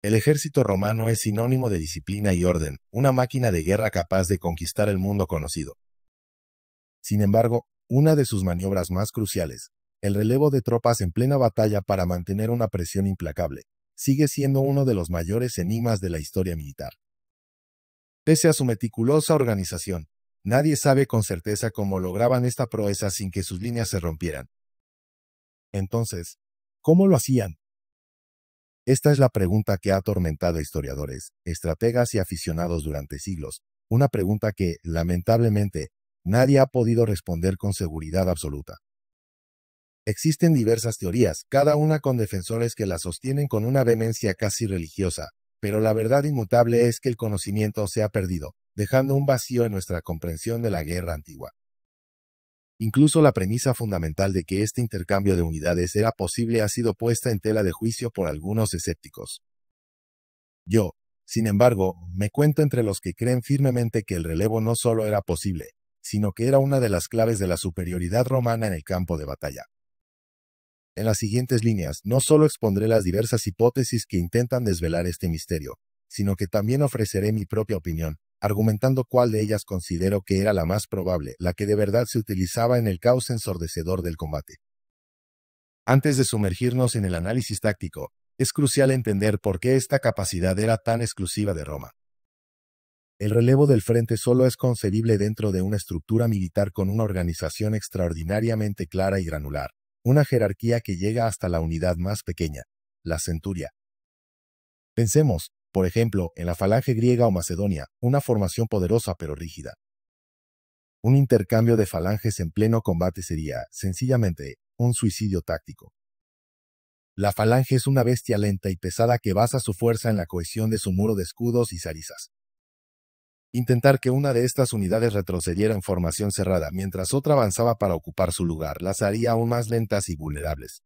El ejército romano es sinónimo de disciplina y orden, una máquina de guerra capaz de conquistar el mundo conocido. Sin embargo, una de sus maniobras más cruciales, el relevo de tropas en plena batalla para mantener una presión implacable, sigue siendo uno de los mayores enigmas de la historia militar. Pese a su meticulosa organización, nadie sabe con certeza cómo lograban esta proeza sin que sus líneas se rompieran. Entonces, ¿cómo lo hacían? Esta es la pregunta que ha atormentado a historiadores, estrategas y aficionados durante siglos, una pregunta que, lamentablemente, nadie ha podido responder con seguridad absoluta. Existen diversas teorías, cada una con defensores que la sostienen con una vehemencia casi religiosa, pero la verdad inmutable es que el conocimiento se ha perdido, dejando un vacío en nuestra comprensión de la guerra antigua. Incluso la premisa fundamental de que este intercambio de unidades era posible ha sido puesta en tela de juicio por algunos escépticos. Yo, sin embargo, me cuento entre los que creen firmemente que el relevo no solo era posible, sino que era una de las claves de la superioridad romana en el campo de batalla. En las siguientes líneas, no solo expondré las diversas hipótesis que intentan desvelar este misterio, sino que también ofreceré mi propia opinión, argumentando cuál de ellas considero que era la más probable, la que de verdad se utilizaba en el caos ensordecedor del combate. Antes de sumergirnos en el análisis táctico, es crucial entender por qué esta capacidad era tan exclusiva de Roma. El relevo del frente solo es concebible dentro de una estructura militar con una organización extraordinariamente clara y granular, una jerarquía que llega hasta la unidad más pequeña, la centuria. Pensemos, por ejemplo, en la falange griega o macedonia, una formación poderosa pero rígida. Un intercambio de falanges en pleno combate sería, sencillamente, un suicidio táctico. La falange es una bestia lenta y pesada que basa su fuerza en la cohesión de su muro de escudos y zarizas. Intentar que una de estas unidades retrocediera en formación cerrada mientras otra avanzaba para ocupar su lugar las haría aún más lentas y vulnerables.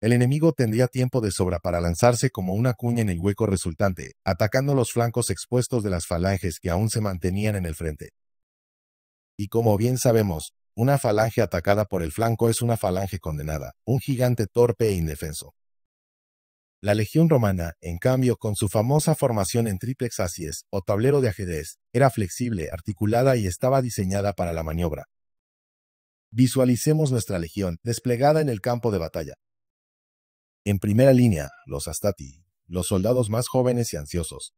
El enemigo tendría tiempo de sobra para lanzarse como una cuña en el hueco resultante, atacando los flancos expuestos de las falanges que aún se mantenían en el frente. Y como bien sabemos, una falange atacada por el flanco es una falange condenada, un gigante torpe e indefenso. La legión romana, en cambio, con su famosa formación en triplex acies, o tablero de ajedrez, era flexible, articulada y estaba diseñada para la maniobra. Visualicemos nuestra legión, desplegada en el campo de batalla. En primera línea, los astati, los soldados más jóvenes y ansiosos.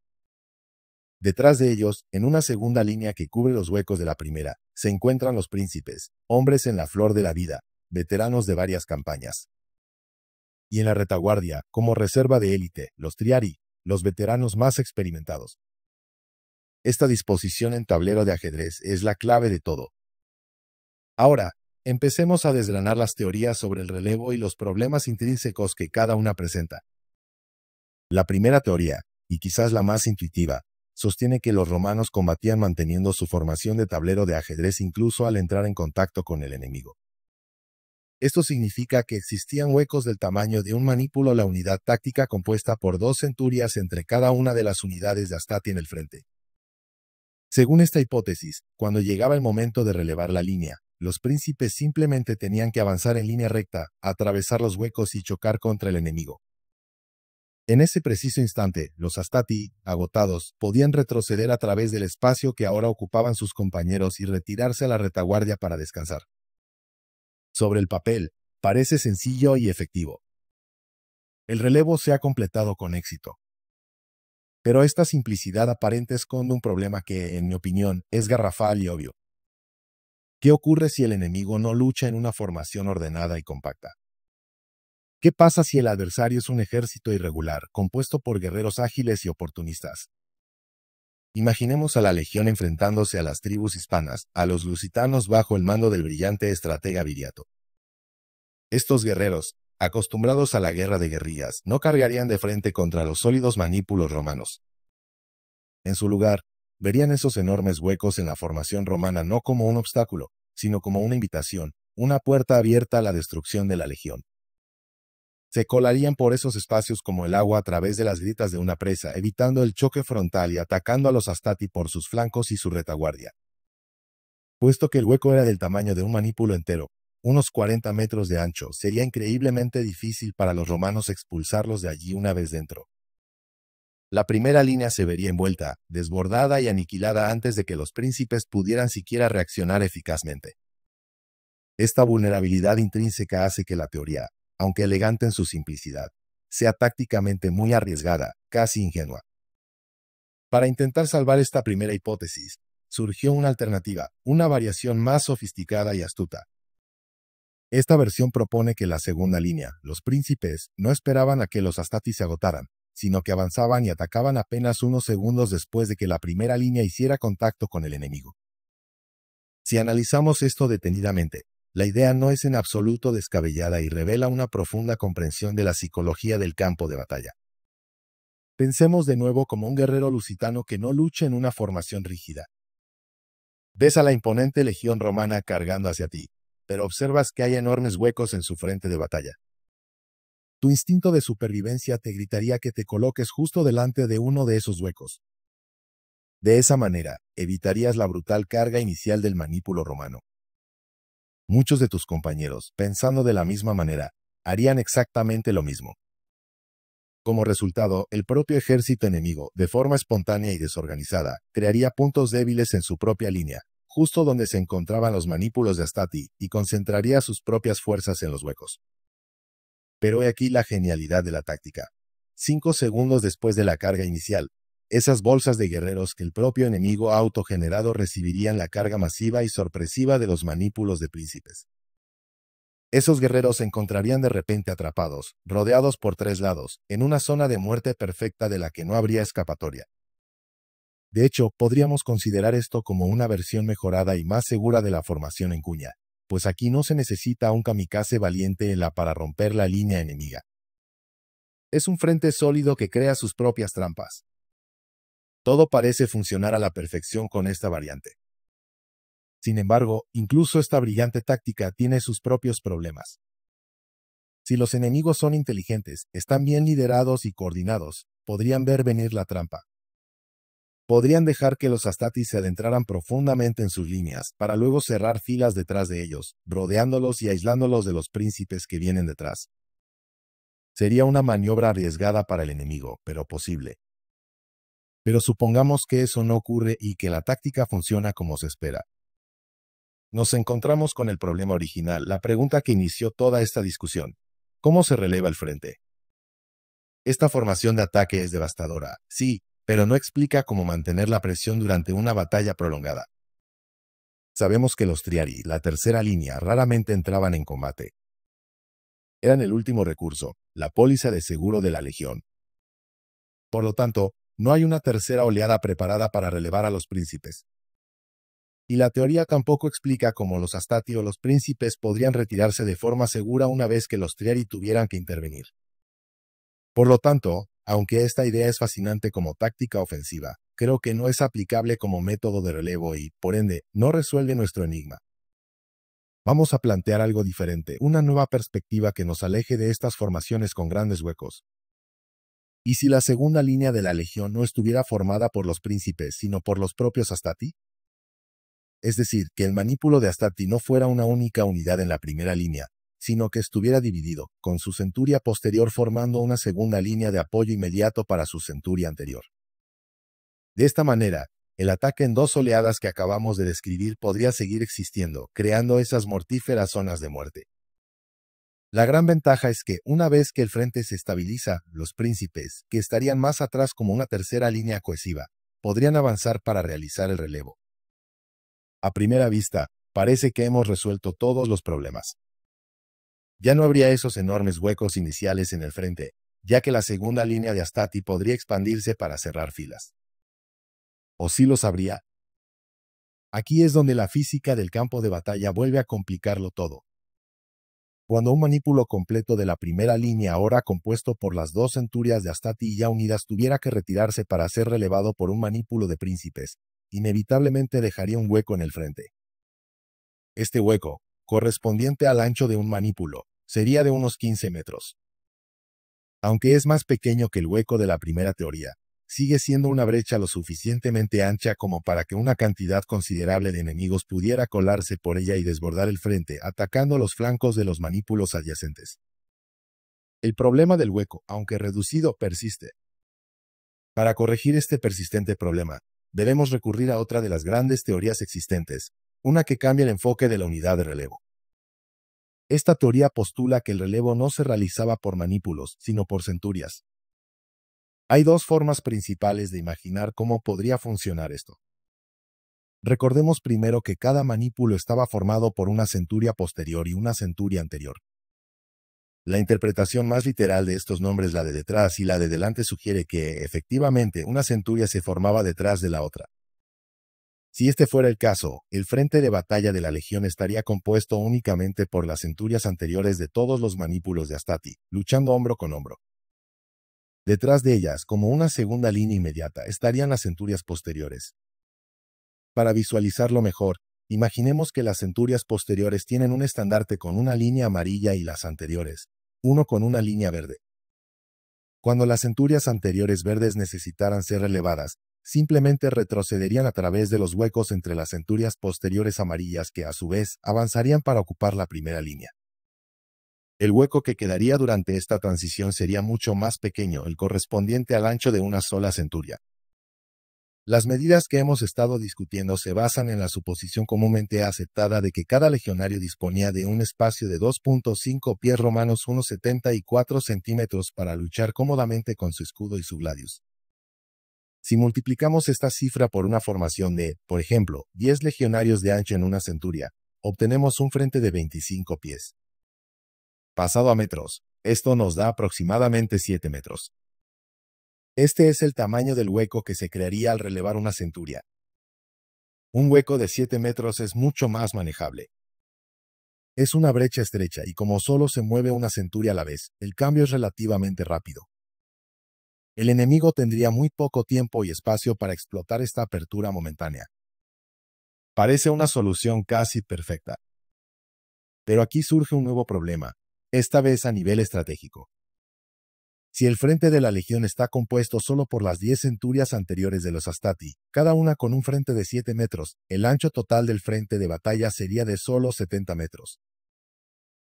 Detrás de ellos, en una segunda línea que cubre los huecos de la primera, se encuentran los príncipes, hombres en la flor de la vida, veteranos de varias campañas. Y en la retaguardia, como reserva de élite, los triari, los veteranos más experimentados. Esta disposición en tablero de ajedrez es la clave de todo. Ahora, empecemos a desgranar las teorías sobre el relevo y los problemas intrínsecos que cada una presenta. La primera teoría, y quizás la más intuitiva, sostiene que los romanos combatían manteniendo su formación de tablero de ajedrez incluso al entrar en contacto con el enemigo. Esto significa que existían huecos del tamaño de un manípulo la unidad táctica compuesta por 2 centurias entre cada una de las unidades de astati en el frente. Según esta hipótesis, cuando llegaba el momento de relevar la línea, los príncipes simplemente tenían que avanzar en línea recta, atravesar los huecos y chocar contra el enemigo. En ese preciso instante, los astati, agotados, podían retroceder a través del espacio que ahora ocupaban sus compañeros y retirarse a la retaguardia para descansar. Sobre el papel, parece sencillo y efectivo. El relevo se ha completado con éxito. Pero esta simplicidad aparente esconde un problema que, en mi opinión, es garrafal y obvio. ¿Qué ocurre si el enemigo no lucha en una formación ordenada y compacta? ¿Qué pasa si el adversario es un ejército irregular, compuesto por guerreros ágiles y oportunistas? Imaginemos a la legión enfrentándose a las tribus hispanas, a los lusitanos bajo el mando del brillante estratega Viriato. Estos guerreros, acostumbrados a la guerra de guerrillas, no cargarían de frente contra los sólidos manípulos romanos. En su lugar, verían esos enormes huecos en la formación romana no como un obstáculo, sino como una invitación, una puerta abierta a la destrucción de la legión. Se colarían por esos espacios como el agua a través de las grietas de una presa, evitando el choque frontal y atacando a los astati por sus flancos y su retaguardia. Puesto que el hueco era del tamaño de un manípulo entero, unos 40 metros de ancho, sería increíblemente difícil para los romanos expulsarlos de allí una vez dentro. La primera línea se vería envuelta, desbordada y aniquilada antes de que los príncipes pudieran siquiera reaccionar eficazmente. Esta vulnerabilidad intrínseca hace que la teoría, aunque elegante en su simplicidad, sea tácticamente muy arriesgada, casi ingenua. Para intentar salvar esta primera hipótesis, surgió una alternativa, una variación más sofisticada y astuta. Esta versión propone que la segunda línea, los príncipes, no esperaban a que los Astati se agotaran, sino que avanzaban y atacaban apenas unos segundos después de que la primera línea hiciera contacto con el enemigo. Si analizamos esto detenidamente, la idea no es en absoluto descabellada y revela una profunda comprensión de la psicología del campo de batalla. Pensemos de nuevo como un guerrero lusitano que no lucha en una formación rígida. Ves a la imponente legión romana cargando hacia ti, pero observas que hay enormes huecos en su frente de batalla. Tu instinto de supervivencia te gritaría que te coloques justo delante de uno de esos huecos. De esa manera, evitarías la brutal carga inicial del manípulo romano. Muchos de tus compañeros, pensando de la misma manera, harían exactamente lo mismo. Como resultado, el propio ejército enemigo, de forma espontánea y desorganizada, crearía puntos débiles en su propia línea, justo donde se encontraban los manípulos de Astati, y concentraría sus propias fuerzas en los huecos. Pero he aquí la genialidad de la táctica. 5 segundos después de la carga inicial, esas bolsas de guerreros que el propio enemigo ha autogenerado recibirían la carga masiva y sorpresiva de los manípulos de príncipes. Esos guerreros se encontrarían de repente atrapados, rodeados por 3 lados, en una zona de muerte perfecta de la que no habría escapatoria. De hecho, podríamos considerar esto como una versión mejorada y más segura de la formación en cuña, pues aquí no se necesita un kamikaze valiente para romper la línea enemiga. Es un frente sólido que crea sus propias trampas. Todo parece funcionar a la perfección con esta variante. Sin embargo, incluso esta brillante táctica tiene sus propios problemas. Si los enemigos son inteligentes, están bien liderados y coordinados, podrían ver venir la trampa. Podrían dejar que los Astati se adentraran profundamente en sus líneas, para luego cerrar filas detrás de ellos, rodeándolos y aislándolos de los príncipes que vienen detrás. Sería una maniobra arriesgada para el enemigo, pero posible. Pero supongamos que eso no ocurre y que la táctica funciona como se espera. Nos encontramos con el problema original, la pregunta que inició toda esta discusión. ¿Cómo se releva el frente? Esta formación de ataque es devastadora, sí, pero no explica cómo mantener la presión durante una batalla prolongada. Sabemos que los Triari, la tercera línea, raramente entraban en combate. Eran el último recurso, la póliza de seguro de la legión. Por lo tanto, no hay una tercera oleada preparada para relevar a los príncipes. Y la teoría tampoco explica cómo los Astati o los príncipes podrían retirarse de forma segura una vez que los Triari tuvieran que intervenir. Por lo tanto, aunque esta idea es fascinante como táctica ofensiva, creo que no es aplicable como método de relevo y, por ende, no resuelve nuestro enigma. Vamos a plantear algo diferente, una nueva perspectiva que nos aleje de estas formaciones con grandes huecos. ¿Y si la segunda línea de la legión no estuviera formada por los príncipes, sino por los propios Astati? Es decir, que el manípulo de Astati no fuera una única unidad en la primera línea, sino que estuviera dividido, con su centuria posterior formando una segunda línea de apoyo inmediato para su centuria anterior. De esta manera, el ataque en 2 oleadas que acabamos de describir podría seguir existiendo, creando esas mortíferas zonas de muerte. La gran ventaja es que, una vez que el frente se estabiliza, los príncipes, que estarían más atrás como una tercera línea cohesiva, podrían avanzar para realizar el relevo. A primera vista, parece que hemos resuelto todos los problemas. Ya no habría esos enormes huecos iniciales en el frente, ya que la segunda línea de Astati podría expandirse para cerrar filas. ¿O sí los habría? Aquí es donde la física del campo de batalla vuelve a complicarlo todo. Cuando un manípulo completo de la primera línea, ahora compuesto por las 2 centurias de Astati ya unidas, tuviera que retirarse para ser relevado por un manípulo de príncipes, inevitablemente dejaría un hueco en el frente. Este hueco, correspondiente al ancho de un manípulo, sería de unos 15 metros. Aunque es más pequeño que el hueco de la primera teoría, sigue siendo una brecha lo suficientemente ancha como para que una cantidad considerable de enemigos pudiera colarse por ella y desbordar el frente, atacando los flancos de los manípulos adyacentes. El problema del hueco, aunque reducido, persiste. Para corregir este persistente problema, debemos recurrir a otra de las grandes teorías existentes, una que cambia el enfoque de la unidad de relevo. Esta teoría postula que el relevo no se realizaba por manípulos, sino por centurias. Hay dos formas principales de imaginar cómo podría funcionar esto. Recordemos primero que cada manípulo estaba formado por una centuria posterior y una centuria anterior. La interpretación más literal de estos nombres, la de detrás y la de delante, sugiere que, efectivamente, una centuria se formaba detrás de la otra. Si este fuera el caso, el frente de batalla de la legión estaría compuesto únicamente por las centurias anteriores de todos los manípulos de Astati, luchando hombro con hombro. Detrás de ellas, como una segunda línea inmediata, estarían las centurias posteriores. Para visualizarlo mejor, imaginemos que las centurias posteriores tienen un estandarte con una línea amarilla y las anteriores, uno con una línea verde. Cuando las centurias anteriores verdes necesitaran ser relevadas, simplemente retrocederían a través de los huecos entre las centurias posteriores amarillas que, a su vez, avanzarían para ocupar la primera línea. El hueco que quedaría durante esta transición sería mucho más pequeño, el correspondiente al ancho de una sola centuria. Las medidas que hemos estado discutiendo se basan en la suposición comúnmente aceptada de que cada legionario disponía de un espacio de 2.5 pies romanos, unos 74 centímetros, para luchar cómodamente con su escudo y su gladius. Si multiplicamos esta cifra por una formación de, por ejemplo, 10 legionarios de ancho en una centuria, obtenemos un frente de 25 pies. Pasado a metros, esto nos da aproximadamente 7 metros. Este es el tamaño del hueco que se crearía al relevar una centuria. Un hueco de 7 metros es mucho más manejable. Es una brecha estrecha y como solo se mueve una centuria a la vez, el cambio es relativamente rápido. El enemigo tendría muy poco tiempo y espacio para explotar esta apertura momentánea. Parece una solución casi perfecta. Pero aquí surge un nuevo problema, esta vez a nivel estratégico. Si el frente de la legión está compuesto solo por las 10 centurias anteriores de los Astati, cada una con un frente de 7 metros, el ancho total del frente de batalla sería de solo 70 metros.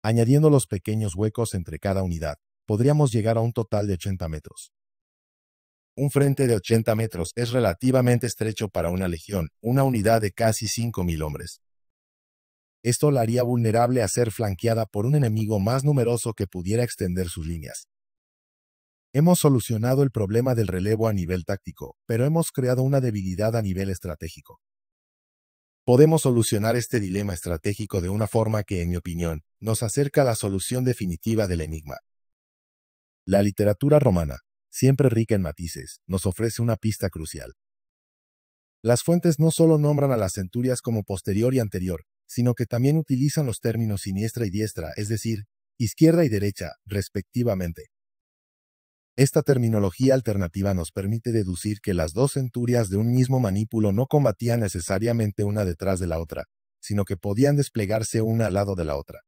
Añadiendo los pequeños huecos entre cada unidad, podríamos llegar a un total de 80 metros. Un frente de 80 metros es relativamente estrecho para una legión, una unidad de casi 5.000 hombres. Esto la haría vulnerable a ser flanqueada por un enemigo más numeroso que pudiera extender sus líneas. Hemos solucionado el problema del relevo a nivel táctico, pero hemos creado una debilidad a nivel estratégico. Podemos solucionar este dilema estratégico de una forma que, en mi opinión, nos acerca a la solución definitiva del enigma. La literatura romana, siempre rica en matices, nos ofrece una pista crucial. Las fuentes no solo nombran a las centurias como posterior y anterior, sino que también utilizan los términos siniestra y diestra, es decir, izquierda y derecha, respectivamente. Esta terminología alternativa nos permite deducir que las dos centurias de un mismo manípulo no combatían necesariamente una detrás de la otra, sino que podían desplegarse una al lado de la otra.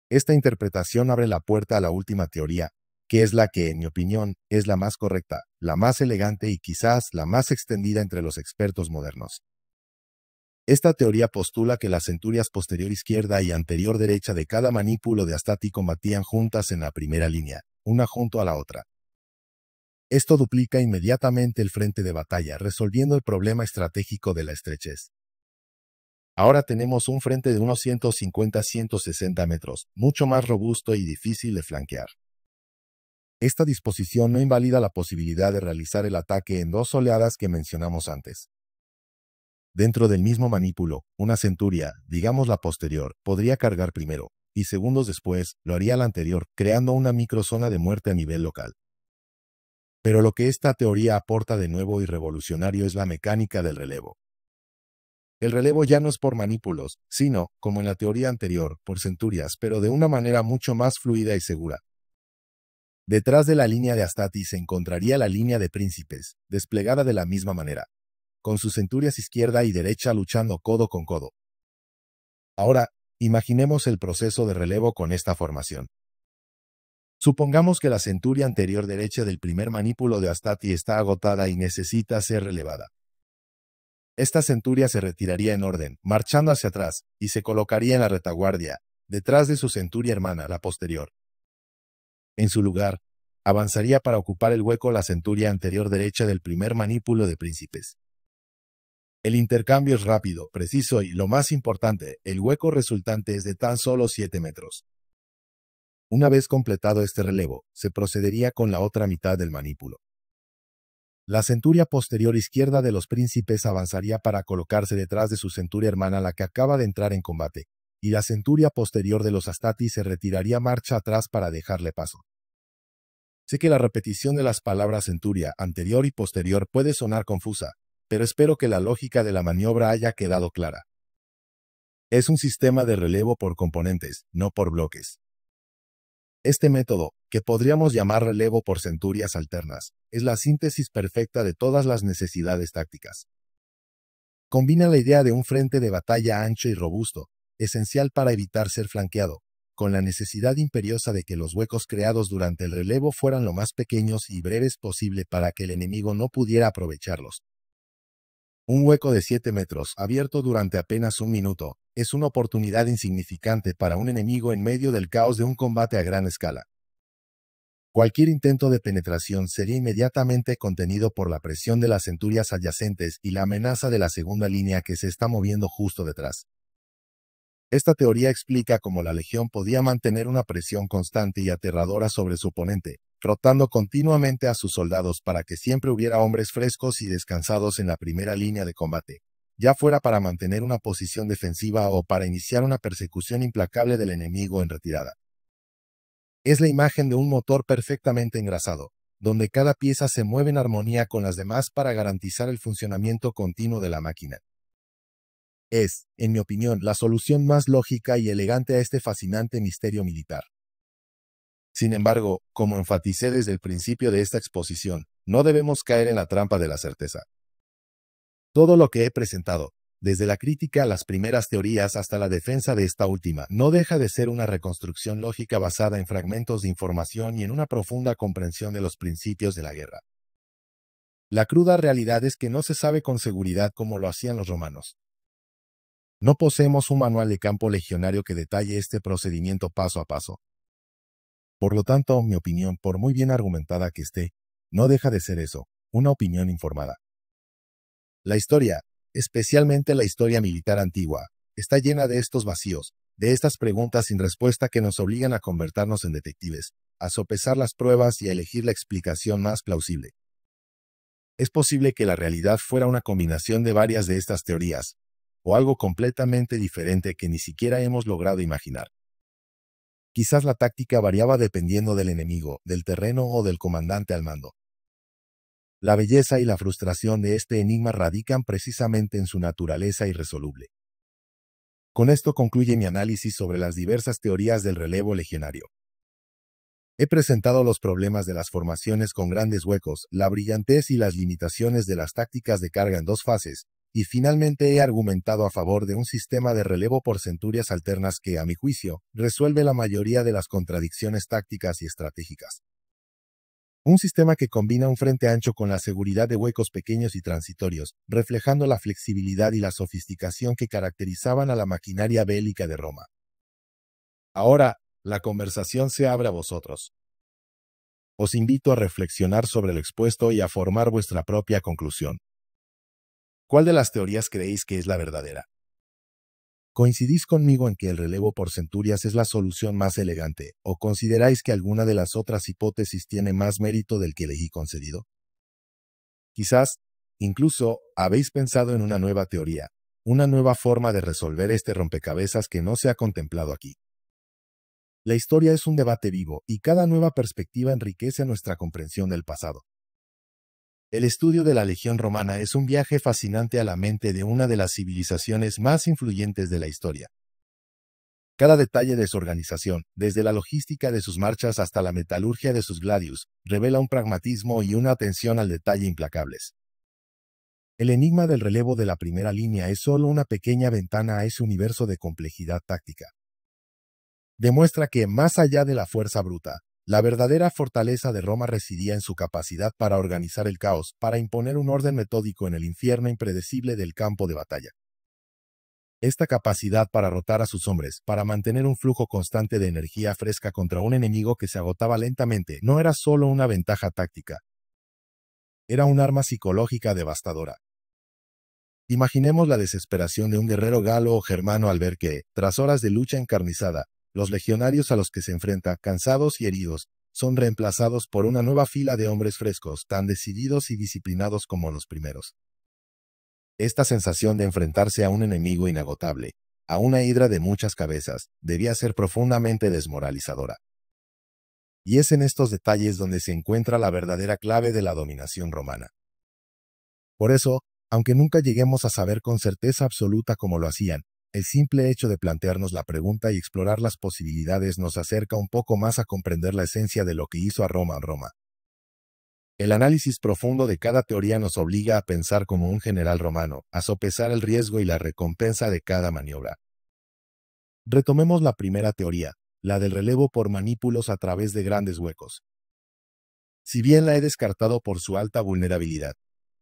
Esta interpretación abre la puerta a la última teoría, que es la que, en mi opinión, es la más correcta, la más elegante y quizás la más extendida entre los expertos modernos. Esta teoría postula que las centurias posterior izquierda y anterior derecha de cada manípulo de Astati combatían juntas en la primera línea, una junto a la otra. Esto duplica inmediatamente el frente de batalla, resolviendo el problema estratégico de la estrechez. Ahora tenemos un frente de unos 150-160 metros, mucho más robusto y difícil de flanquear. Esta disposición no invalida la posibilidad de realizar el ataque en dos oleadas que mencionamos antes. Dentro del mismo manípulo, una centuria, digamos la posterior, podría cargar primero, y segundos después lo haría la anterior, creando una microzona de muerte a nivel local. Pero lo que esta teoría aporta de nuevo y revolucionario es la mecánica del relevo. El relevo ya no es por manípulos, sino, como en la teoría anterior, por centurias, pero de una manera mucho más fluida y segura. Detrás de la línea de Astati se encontraría la línea de príncipes, desplegada de la misma manera, con sus centurias izquierda y derecha luchando codo con codo. Ahora, imaginemos el proceso de relevo con esta formación. Supongamos que la centuria anterior derecha del primer manípulo de Astati está agotada y necesita ser relevada. Esta centuria se retiraría en orden, marchando hacia atrás, y se colocaría en la retaguardia, detrás de su centuria hermana, la posterior. En su lugar, avanzaría para ocupar el hueco la centuria anterior derecha del primer manípulo de príncipes. El intercambio es rápido, preciso y, lo más importante, el hueco resultante es de tan solo 7 metros. Una vez completado este relevo, se procedería con la otra mitad del manípulo. La centuria posterior izquierda de los príncipes avanzaría para colocarse detrás de su centuria hermana, la que acaba de entrar en combate, y la centuria posterior de los Astati se retiraría marcha atrás para dejarle paso. Sé que la repetición de las palabras centuria, anterior y posterior puede sonar confusa, pero espero que la lógica de la maniobra haya quedado clara. Es un sistema de relevo por componentes, no por bloques. Este método, que podríamos llamar relevo por centurias alternas, es la síntesis perfecta de todas las necesidades tácticas. Combina la idea de un frente de batalla ancho y robusto, esencial para evitar ser flanqueado, con la necesidad imperiosa de que los huecos creados durante el relevo fueran lo más pequeños y breves posible para que el enemigo no pudiera aprovecharlos. Un hueco de 7 metros, abierto durante apenas un minuto, es una oportunidad insignificante para un enemigo en medio del caos de un combate a gran escala. Cualquier intento de penetración sería inmediatamente contenido por la presión de las centurias adyacentes y la amenaza de la segunda línea que se está moviendo justo detrás. Esta teoría explica cómo la legión podía mantener una presión constante y aterradora sobre su oponente, rotando continuamente a sus soldados para que siempre hubiera hombres frescos y descansados en la primera línea de combate, ya fuera para mantener una posición defensiva o para iniciar una persecución implacable del enemigo en retirada. Es la imagen de un motor perfectamente engrasado, donde cada pieza se mueve en armonía con las demás para garantizar el funcionamiento continuo de la máquina. Es, en mi opinión, la solución más lógica y elegante a este fascinante misterio militar. Sin embargo, como enfaticé desde el principio de esta exposición, no debemos caer en la trampa de la certeza. Todo lo que he presentado, desde la crítica a las primeras teorías hasta la defensa de esta última, no deja de ser una reconstrucción lógica basada en fragmentos de información y en una profunda comprensión de los principios de la guerra. La cruda realidad es que no se sabe con seguridad cómo lo hacían los romanos. No poseemos un manual de campo legionario que detalle este procedimiento paso a paso. Por lo tanto, mi opinión, por muy bien argumentada que esté, no deja de ser eso, una opinión informada. La historia, especialmente la historia militar antigua, está llena de estos vacíos, de estas preguntas sin respuesta que nos obligan a convertirnos en detectives, a sopesar las pruebas y a elegir la explicación más plausible. Es posible que la realidad fuera una combinación de varias de estas teorías, o algo completamente diferente que ni siquiera hemos logrado imaginar. Quizás la táctica variaba dependiendo del enemigo, del terreno o del comandante al mando. La belleza y la frustración de este enigma radican precisamente en su naturaleza irresoluble. Con esto concluye mi análisis sobre las diversas teorías del relevo legionario. He presentado los problemas de las formaciones con grandes huecos, la brillantez y las limitaciones de las tácticas de carga en dos fases, y finalmente he argumentado a favor de un sistema de relevo por centurias alternas que, a mi juicio, resuelve la mayoría de las contradicciones tácticas y estratégicas. Un sistema que combina un frente ancho con la seguridad de huecos pequeños y transitorios, reflejando la flexibilidad y la sofisticación que caracterizaban a la maquinaria bélica de Roma. Ahora, la conversación se abre a vosotros. Os invito a reflexionar sobre lo expuesto y a formar vuestra propia conclusión. ¿Cuál de las teorías creéis que es la verdadera? ¿Coincidís conmigo en que el relevo por centurias es la solución más elegante, o consideráis que alguna de las otras hipótesis tiene más mérito del que elegí concedido? Quizás, incluso, habéis pensado en una nueva teoría, una nueva forma de resolver este rompecabezas que no se ha contemplado aquí. La historia es un debate vivo, y cada nueva perspectiva enriquece nuestra comprensión del pasado. El estudio de la Legión Romana es un viaje fascinante a la mente de una de las civilizaciones más influyentes de la historia. Cada detalle de su organización, desde la logística de sus marchas hasta la metalurgia de sus gladius, revela un pragmatismo y una atención al detalle implacables. El enigma del relevo de la primera línea es solo una pequeña ventana a ese universo de complejidad táctica. Demuestra que, más allá de la fuerza bruta, la verdadera fortaleza de Roma residía en su capacidad para organizar el caos, para imponer un orden metódico en el infierno impredecible del campo de batalla. Esta capacidad para rotar a sus hombres, para mantener un flujo constante de energía fresca contra un enemigo que se agotaba lentamente, no era solo una ventaja táctica. Era un arma psicológica devastadora. Imaginemos la desesperación de un guerrero galo o germano al ver que, tras horas de lucha encarnizada, los legionarios a los que se enfrenta, cansados y heridos, son reemplazados por una nueva fila de hombres frescos, tan decididos y disciplinados como los primeros. Esta sensación de enfrentarse a un enemigo inagotable, a una hidra de muchas cabezas, debía ser profundamente desmoralizadora. Y es en estos detalles donde se encuentra la verdadera clave de la dominación romana. Por eso, aunque nunca lleguemos a saber con certeza absoluta cómo lo hacían, el simple hecho de plantearnos la pregunta y explorar las posibilidades nos acerca un poco más a comprender la esencia de lo que hizo a Roma. El análisis profundo de cada teoría nos obliga a pensar como un general romano, a sopesar el riesgo y la recompensa de cada maniobra. Retomemos la primera teoría, la del relevo por manípulos a través de grandes huecos. Si bien la he descartado por su alta vulnerabilidad,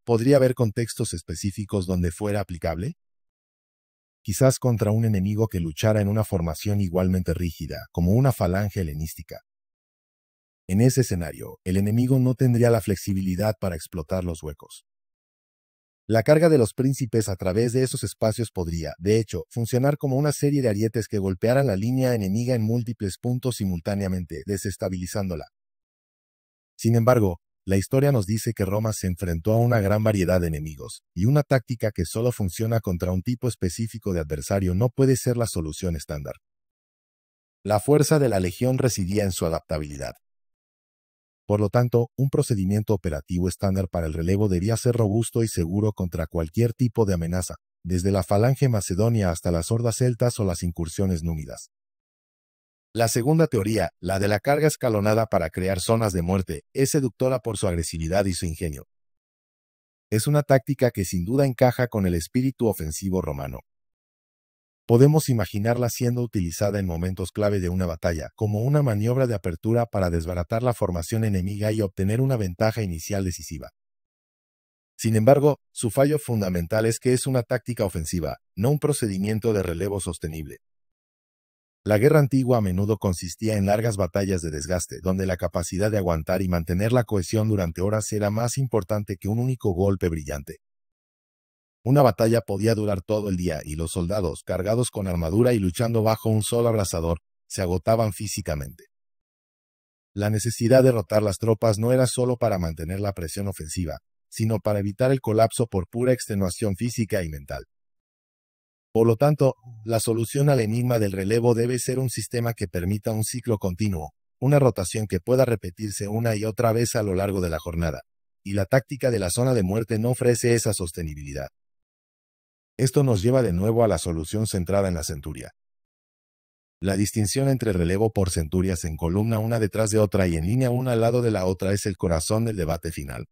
¿podría haber contextos específicos donde fuera aplicable? Quizás contra un enemigo que luchara en una formación igualmente rígida, como una falange helenística. En ese escenario, el enemigo no tendría la flexibilidad para explotar los huecos. La carga de los príncipes a través de esos espacios podría, de hecho, funcionar como una serie de arietes que golpearan la línea enemiga en múltiples puntos simultáneamente, desestabilizándola. Sin embargo, la historia nos dice que Roma se enfrentó a una gran variedad de enemigos, y una táctica que solo funciona contra un tipo específico de adversario no puede ser la solución estándar. La fuerza de la legión residía en su adaptabilidad. Por lo tanto, un procedimiento operativo estándar para el relevo debía ser robusto y seguro contra cualquier tipo de amenaza, desde la falange macedonia hasta las hordas celtas o las incursiones númidas. La segunda teoría, la de la carga escalonada para crear zonas de muerte, es seductora por su agresividad y su ingenio. Es una táctica que sin duda encaja con el espíritu ofensivo romano. Podemos imaginarla siendo utilizada en momentos clave de una batalla, como una maniobra de apertura para desbaratar la formación enemiga y obtener una ventaja inicial decisiva. Sin embargo, su fallo fundamental es que es una táctica ofensiva, no un procedimiento de relevo sostenible. La guerra antigua a menudo consistía en largas batallas de desgaste, donde la capacidad de aguantar y mantener la cohesión durante horas era más importante que un único golpe brillante. Una batalla podía durar todo el día y los soldados, cargados con armadura y luchando bajo un sol abrasador, se agotaban físicamente. La necesidad de rotar las tropas no era solo para mantener la presión ofensiva, sino para evitar el colapso por pura extenuación física y mental. Por lo tanto, la solución al enigma del relevo debe ser un sistema que permita un ciclo continuo, una rotación que pueda repetirse una y otra vez a lo largo de la jornada, y la táctica de la zona de muerte no ofrece esa sostenibilidad. Esto nos lleva de nuevo a la solución centrada en la centuria. La distinción entre relevo por centurias en columna una detrás de otra y en línea una al lado de la otra es el corazón del debate final.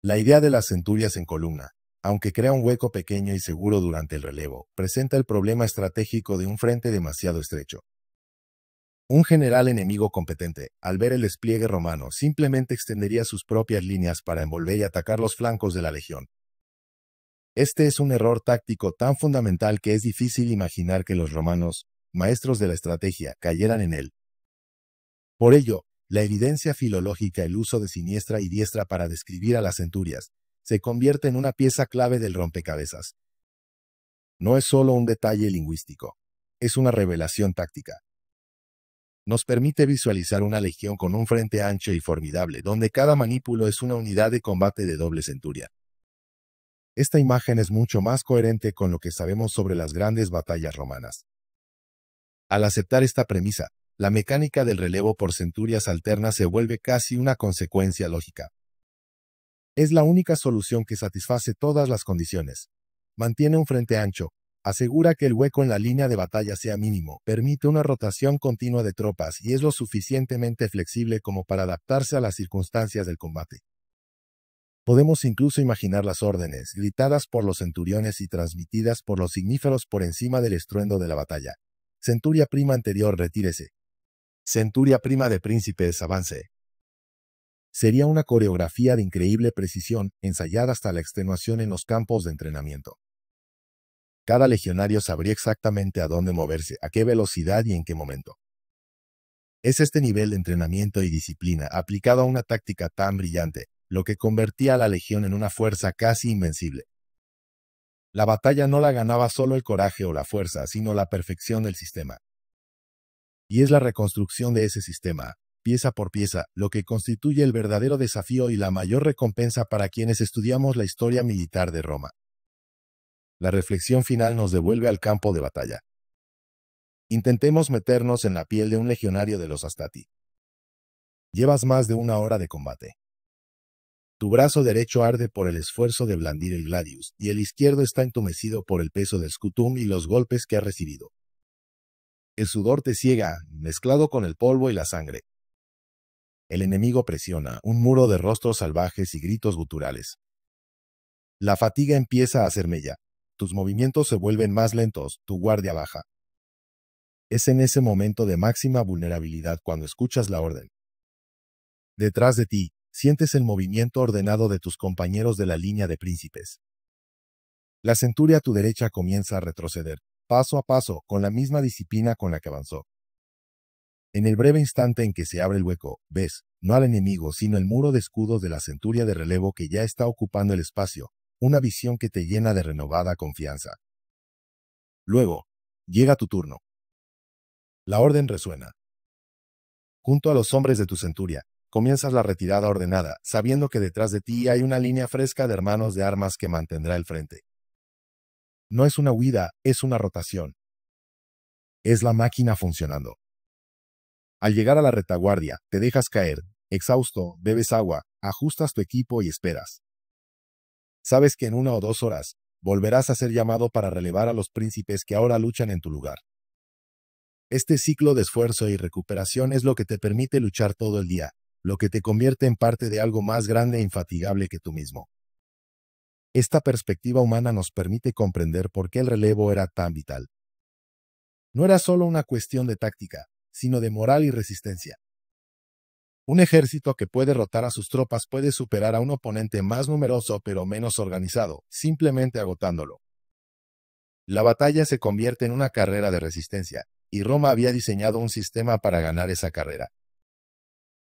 La idea de las centurias en columna, aunque crea un hueco pequeño y seguro durante el relevo, presenta el problema estratégico de un frente demasiado estrecho. Un general enemigo competente, al ver el despliegue romano, simplemente extendería sus propias líneas para envolver y atacar los flancos de la legión. Este es un error táctico tan fundamental que es difícil imaginar que los romanos, maestros de la estrategia, cayeran en él. Por ello, la evidencia filológica, el uso de siniestra y diestra para describir a las centurias, se convierte en una pieza clave del rompecabezas. No es solo un detalle lingüístico, es una revelación táctica. Nos permite visualizar una legión con un frente ancho y formidable, donde cada manípulo es una unidad de combate de doble centuria. Esta imagen es mucho más coherente con lo que sabemos sobre las grandes batallas romanas. Al aceptar esta premisa, la mecánica del relevo por centurias alternas se vuelve casi una consecuencia lógica. Es la única solución que satisface todas las condiciones. Mantiene un frente ancho, asegura que el hueco en la línea de batalla sea mínimo, permite una rotación continua de tropas y es lo suficientemente flexible como para adaptarse a las circunstancias del combate. Podemos incluso imaginar las órdenes, gritadas por los centuriones y transmitidas por los signíferos por encima del estruendo de la batalla. Centuria prima anterior, retírese. Centuria prima de príncipes, avance. Sería una coreografía de increíble precisión, ensayada hasta la extenuación en los campos de entrenamiento. Cada legionario sabría exactamente a dónde moverse, a qué velocidad y en qué momento. Es este nivel de entrenamiento y disciplina aplicado a una táctica tan brillante lo que convertía a la legión en una fuerza casi invencible. La batalla no la ganaba solo el coraje o la fuerza, sino la perfección del sistema. Y es la reconstrucción de ese sistema, pieza por pieza, lo que constituye el verdadero desafío y la mayor recompensa para quienes estudiamos la historia militar de Roma. La reflexión final nos devuelve al campo de batalla. Intentemos meternos en la piel de un legionario de los Astati. Llevas más de una hora de combate. Tu brazo derecho arde por el esfuerzo de blandir el gladius, y el izquierdo está entumecido por el peso del scutum y los golpes que ha recibido. El sudor te ciega, mezclado con el polvo y la sangre. El enemigo presiona, un muro de rostros salvajes y gritos guturales. La fatiga empieza a hacer mella. Tus movimientos se vuelven más lentos, tu guardia baja. Es en ese momento de máxima vulnerabilidad cuando escuchas la orden. Detrás de ti, sientes el movimiento ordenado de tus compañeros de la línea de príncipes. La centuria a tu derecha comienza a retroceder, paso a paso, con la misma disciplina con la que avanzó. En el breve instante en que se abre el hueco, ves, no al enemigo, sino el muro de escudos de la centuria de relevo que ya está ocupando el espacio, una visión que te llena de renovada confianza. Luego, llega tu turno. La orden resuena. Junto a los hombres de tu centuria, comienzas la retirada ordenada, sabiendo que detrás de ti hay una línea fresca de hermanos de armas que mantendrá el frente. No es una huida, es una rotación. Es la máquina funcionando. Al llegar a la retaguardia, te dejas caer, exhausto, bebes agua, ajustas tu equipo y esperas. Sabes que en 1 o 2 horas, volverás a ser llamado para relevar a los príncipes que ahora luchan en tu lugar. Este ciclo de esfuerzo y recuperación es lo que te permite luchar todo el día, lo que te convierte en parte de algo más grande e infatigable que tú mismo. Esta perspectiva humana nos permite comprender por qué el relevo era tan vital. No era solo una cuestión de táctica, sino de moral y resistencia. Un ejército que puede derrotar a sus tropas puede superar a un oponente más numeroso pero menos organizado, simplemente agotándolo. La batalla se convierte en una carrera de resistencia, y Roma había diseñado un sistema para ganar esa carrera.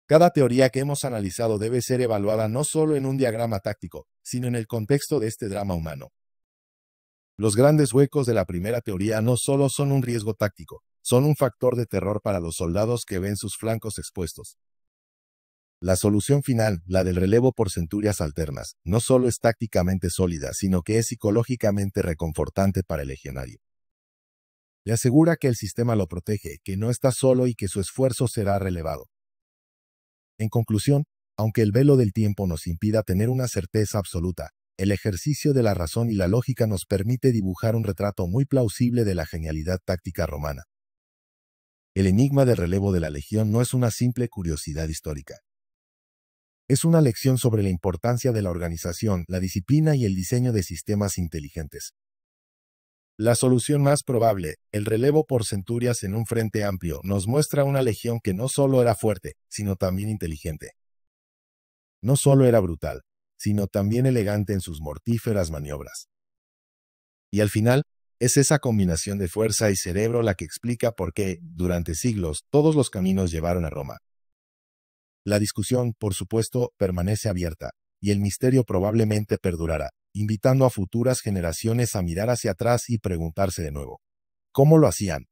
Cada teoría que hemos analizado debe ser evaluada no solo en un diagrama táctico, sino en el contexto de este drama humano. Los grandes huecos de la primera teoría no solo son un riesgo táctico, son un factor de terror para los soldados que ven sus flancos expuestos. La solución final, la del relevo por centurias alternas, no solo es tácticamente sólida, sino que es psicológicamente reconfortante para el legionario. Le asegura que el sistema lo protege, que no está solo y que su esfuerzo será relevado. En conclusión, aunque el velo del tiempo nos impida tener una certeza absoluta, el ejercicio de la razón y la lógica nos permite dibujar un retrato muy plausible de la genialidad táctica romana. El enigma del relevo de la legión no es una simple curiosidad histórica. Es una lección sobre la importancia de la organización, la disciplina y el diseño de sistemas inteligentes. La solución más probable, el relevo por centurias en un frente amplio, nos muestra una legión que no solo era fuerte, sino también inteligente. No solo era brutal, sino también elegante en sus mortíferas maniobras. Y al final, es esa combinación de fuerza y cerebro la que explica por qué, durante siglos, todos los caminos llevaron a Roma. La discusión, por supuesto, permanece abierta, y el misterio probablemente perdurará, invitando a futuras generaciones a mirar hacia atrás y preguntarse de nuevo, ¿cómo lo hacían?